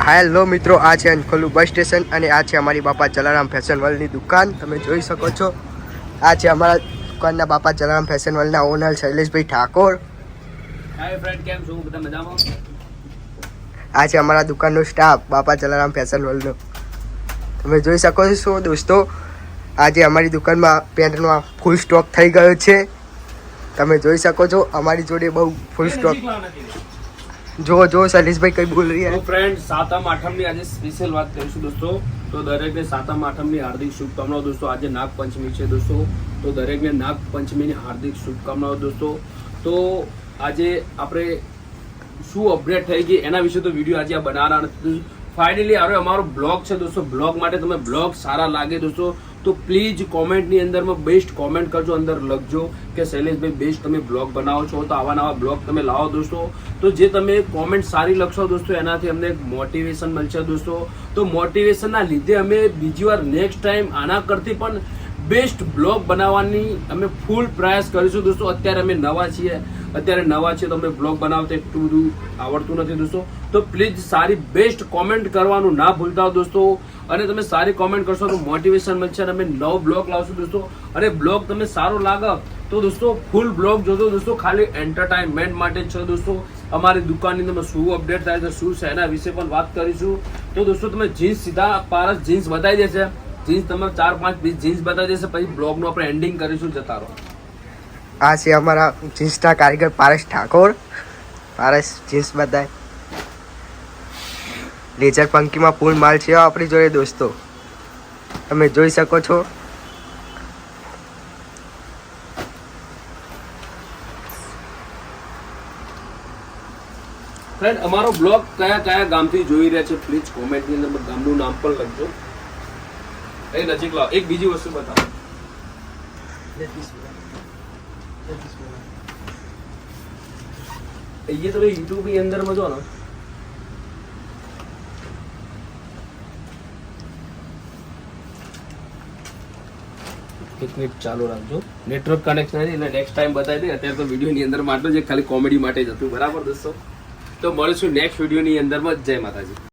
Hello મિત્રો, આ છે અંખોલું બસ સ્ટેશન અને આ છે અમારી બાપા જલારામ ફેશન વર્લ્ડની દુકાન. તમે જોઈ શકો છો, આ છે અમારા દુકાનના બાપા જલારામ ફેશન વર્લ્ડના ઓનર શૈલેષભાઈ ઠાકોર. હાય ફ્રેન્ડ, કેમ છો? બધા મજામાં? આ છે અમારા દુકાનનો સ્ટાફ બાપા જલારામ ફેશન વર્લ્ડનો. તમે જોઈ શકો છો દોસ્તો, આજે અમારી દુકાનમાં પેન્ટનો ફૂલ સ્ટોક થઈ ગયો છે. તમે જોઈ શકો છો અમારી જોડે બહુ ફૂલ સ્ટોક. જો શૈલેષભાઈ કઈ બોલ રહી તો ફ્રેન્ડ, સાતમ આઠમની આજે સ્પેશિયલ વાત કરીશું દોસ્તો. તો દરેકને સાતમ આઠમની હાર્દિક શુભકામનાઓ દોસ્તો. આજે નાગપંચમી છે દોસ્તો, તો દરેકને નાગપંચમીની હાર્દિક શુભકામનાઓ દોસ્તો. તો આજે આપણે શું અપડેટ થઈ ગઈ એના વિશે તો વિડીયો આજે બનાવવાના નથી. ફાઇનલી હવે અમારો બ્લોગ છે દોસ્તો. બ્લોગ માટે તમે બ્લોગ સારા લાગે દોસ્તો તો પ્લીઝ કોમેન્ટની અંદરમાં બેસ્ટ કોમેન્ટ કરજો, અંદર લખજો કે શૈલેષભાઈ બેસ્ટ તમે બ્લોગ બનાવો છો, તો આવા નવા બ્લોગ તમે લાવો દોસ્તો. તો જે તમે કોમેન્ટ સારી લખશો દોસ્તો એનાથી અમને મોટિવેશન મળશે દોસ્તો. તો મોટિવેશનના લીધે અમે બીજી વાર નેક્સ્ટ ટાઈમ આના કરતી પણ બેસ્ટ બ્લોગ બનાવવાની અમે ફૂલ પ્રયાસ કરીશું દોસ્તો. અત્યારે અમે નવા છીએ તો અમે બ્લોગ બનાવતા એટલું બધું આવડતું નથી દોસ્તો. તો પ્લીઝ સારી બેસ્ટ કોમેન્ટ કરવાનું ના ભૂલતા દોસ્તો. અને તમે સારી કોમેન્ટ કરશો તો મોટિવેશન મળશે અને અમે નવો બ્લોગ લાવશું દોસ્તો. અને બ્લોગ તમે સારો લાગે તો દોસ્તો ફૂલ બ્લોગ જોજો દોસ્તો. ખાલી એન્ટરટેનમેન્ટ માટે જ છે દોસ્તો. અમારી દુકાનની અંદર શું અપડેટ થાય છે, શું છે એના વિશે પણ વાત કરીશું. તો દોસ્તો તમે જીન્સ સીધા પારસ જીન્સ બતાવી દેશે. જીન્સ તમે 4-5 પીસ જીન્સ બતાવી દેશે, પછી બ્લોગનું આપણે એન્ડિંગ કરીશું. જતા રહો. આ છે અમારા જીન્સના કારીગર પારસ ઠાકોર. પારસ જીન્સ બતાય. લેઝર પંકીમાં ફૂલ માલ છે આપણી જોડે દોસ્તો. તમે જોઈ શકો છો. ફ્રેન્ડ, અમારો બ્લોગ કયા ગામથી જોઈ રહ્યા છે પ્લીઝ કોમેન્ટની અંદર ગામનું નામ પણ લખજો. એ નજીક લાવો. એક બીજી વસ્તુ બતાવો. ये तो YouTube ની અંદર માં જો ને એક મિનિટ ચાલુ રાખજો. નેટવર્ક કનેક્શન નથી એટલે નેક્સ્ટ ટાઈમ બતાવી દે. અત્યારે તો વિડીયો ની અંદર માટે જ ખાલી કોમેડી માટે જ હતું. બરાબર દોસ્તો, તો મળીશું નેક્સ્ટ વિડીયો ની અંદર માં. જય માતાજી.